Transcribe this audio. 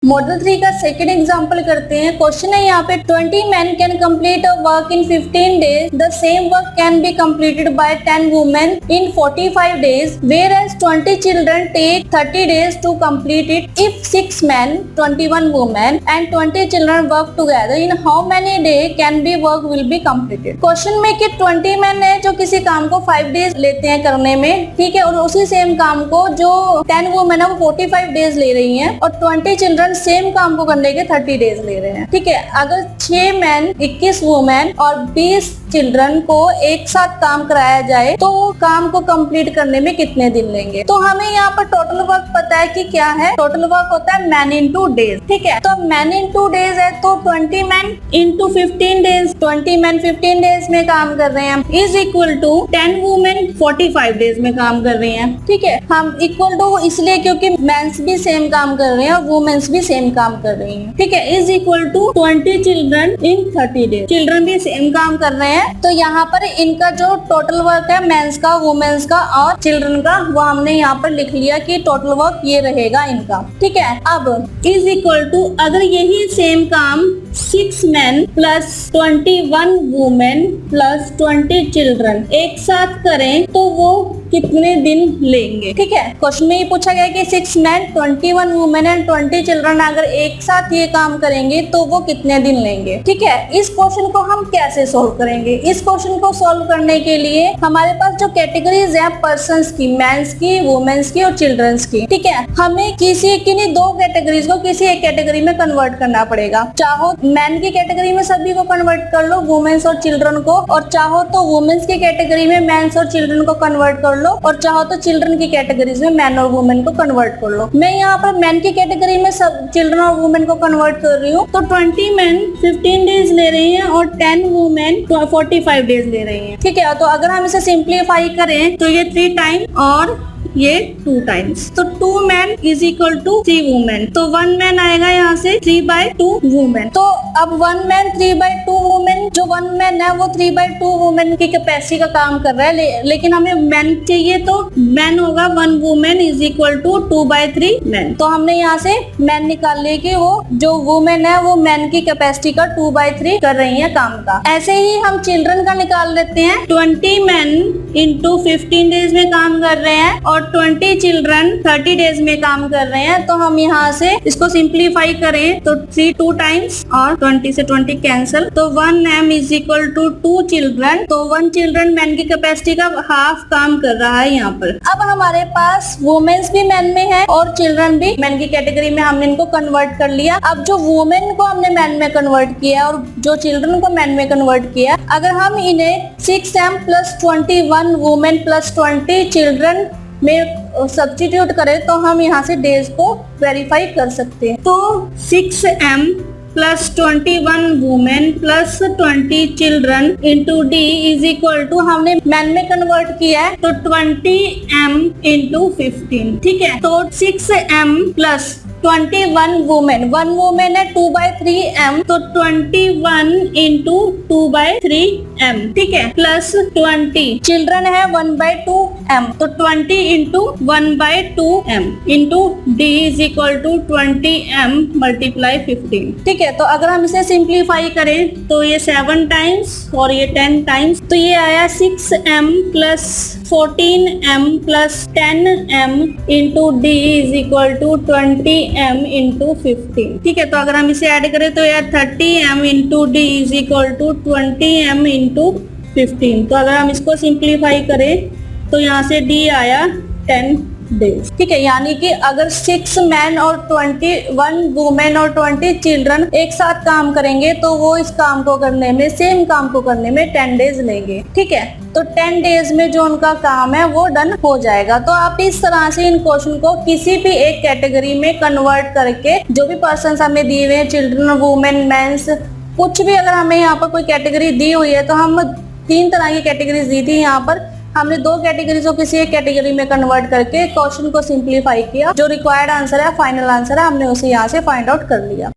Model 3 का second example करते हैं। क्वेश्चन है यहाँ पे 20 men can complete a work in 15 days. The same work can be completed by 10 women in 45 days, whereas 20 children take 30 days to complete it. If 6 men, 21 women and 20 children work together, in how many days can be work will be completed? Question में कि 20 men है जो किसी काम को 5 days लेते हैं करने में, ठीक है, और उसी सेम काम को जो 10 women है वो 45 days ले रही हैं और 20 children सेम काम को करने के 30 डेज ले रहे हैं, ठीक है। अगर 6 मैन, 21 वुमेन और 20 चिल्ड्रन को एक साथ काम कराया जाए तो काम को कंप्लीट करने में कितने दिन लेंगे? तो हमें यहाँ पर टोटल वर्क पता है कि क्या है, टोटल वर्क होता है मैन इनटू डेज, ठीक है। तो मैन इनटू डेज है तो 20 man into 15 days, 20 man 15 days में काम कर रहे हैं, is equal to 10 women 45 days में काम कर रही हैं, ठीक है। हम इक्वल टू इसलिए क्योंकि मेंस भी सेम काम कर रहे हैं और वुमेन्स भी सेम काम कर रही हैं, ठीक है। Is equal to 20 children in 30 days, children भी सेम काम कर रहे हैं तो यहाँ पर इनका जो टोटल वर्क है मेंस का, वुमेन्स का और चिल्ड्रन का, वो हमने यहाँ पर लिख लिया कि टोटल वर्क ये रहेगा इनका, ठीक है। अब इज इक्वल टू अगर यही सेम काम 6 men plus 21 women plus 20 children एक साथ करें तो वो कितने दिन लेंगे, ठीक है। क्वेश्चन में ये पूछा गया कि 6 men, 21 वुमेन एंड 20 चिल्ड्रन अगर एक साथ ये काम करेंगे तो वो कितने दिन लेंगे, ठीक है। इस क्वेश्चन को हम कैसे सोल्व करेंगे? इस क्वेश्चन को सोल्व करने के लिए हमारे पास जो कैटेगरीज है पर्सन्स की, मेंस की, वुमेन्स की और चिल्ड्रंस की, ठीक है, हमें किसी किन्हीं दो कैटेगरीज को किसी एक कैटेगरी में कन्वर्ट करना पड़ेगा। चाहो मैन की कैटेगरी में सभी को कन्वर्ट कर लो, वुमेन्स और चिल्ड्रन को, और चाहो तो वुमेन्स की कैटेगरी में मेंस और चिल्ड्रन को कन्वर्ट कर लो, और चाहो तो चिल्ड्रन की कैटेगरीज में मैन और वुमेन को कन्वर्ट कर लो। मैं यहाँ पर मैन की कैटेगरी में सब चिल्ड्रन और वुमेन को कन्वर्ट कर रही हूँ, तो 20 मैन 15 डेज ले रही हैं और 10 वुमेन 45 डेज ले रही हैं, ठीक है। तो अगर हम इसे सिंप्लीफाई करें तो ये 3 टाइम और ये 2 टाइम्स, तो 2 man is equal to 3 women, तो 1 मैन आएगा यहाँ से 3/2 वुमेन। तो अब 1 मैन 3/2 वुमेन, जो 1 मैन है वो 3/2 वुमेन की कैपेसिटी का काम कर रहा है, लेकिन हमें मैन चाहिए तो मैन होगा 1 women is equal to 2/3 man. तो हमने यहाँ से मैन निकाल लिया कि वो जो वुमेन है वो मैन की कैपेसिटी का 2/3 कर रही है काम का। ऐसे ही हम चिल्ड्रन का निकाल लेते हैं। 20 मैन इंटू 15 डेज में काम कर रहे हैं और 20 चिल्ड्रन 30 डेज में काम कर रहे हैं, तो हम यहाँ से इसको सिंप्लीफाई करें तो 3 2 टाइम्स और 20 से 20 कैंसिल, तो 1 m is equal to 2 children, तो 1 चिल्ड्रन मैन की कैपेसिटी का हाफ काम कर रहा है यहाँ पर। अब हमारे पास वुमेन्स भी मैन में है और चिल्ड्रन भी मैन की कैटेगरी में, हमने इनको कन्वर्ट कर लिया। अब जो वुमेन को हमने मैन में कन्वर्ट किया और जो चिल्ड्रन को मैन में कन्वर्ट किया, अगर हम इन्हें 6m plus 21 women plus 20 children में सब्स्टिट्यूट करें तो हम यहाँ से डेज को वेरीफाई कर सकते हैं। तो 6m plus 21 women plus 20 children into D is equal to, हमने मैन में कन्वर्ट किया है तो 20m इंटू 15, ठीक है। तो 6m प्लस 21 वुमेन, 1 वुमेन है 2/3m, तो 21 इंटू 2/3m, ठीक है, प्लस 20 चिल्ड्रन है 1/2m, तो 20 into 1/2m into d is equal to 20m multiply 15, ठीक है। तो अगर हम इसे सिंप्लीफाई करें तो ये 7 टाइम्स और ये 10 टाइम्स, तो ये आया 6m plus 14m plus 10m into d is equal to 20m into 15, ठीक है। तो अगर हम इसे ऐड करें तो यार 30m into d is equal to 20m into 15। तो अगर हम इसको सिंप्लीफाई करें तो यहाँ से d आया 10 डेज, ठीक है। यानी कि अगर 6 मैन और 21 वुमेन और 20 चिल्ड्रन एक साथ काम करेंगे तो वो इस काम को करने में, सेम काम को करने में 10 डेज लेंगे, ठीक है। तो 10 डेज में जो उनका काम है वो डन हो जाएगा। तो आप इस तरह से इन क्वेश्चन को किसी भी एक कैटेगरी में कन्वर्ट करके, जो भी पर्सन हमें दिए हुए हैं, चिल्ड्रन, वुमेन, मेंस, कुछ भी अगर हमें यहाँ पर कोई कैटेगरी दी हुई है, तो हम 3 तरह की कैटेगरीज दी थी, यहाँ पर हमने 2 कैटेगरीज को किसी एक कैटेगरी में कन्वर्ट करके क्वेश्चन को सिंप्लीफाई किया। जो रिक्वायर्ड आंसर है, फाइनल आंसर है, हमने उसे यहाँ से फाइंड आउट कर लिया।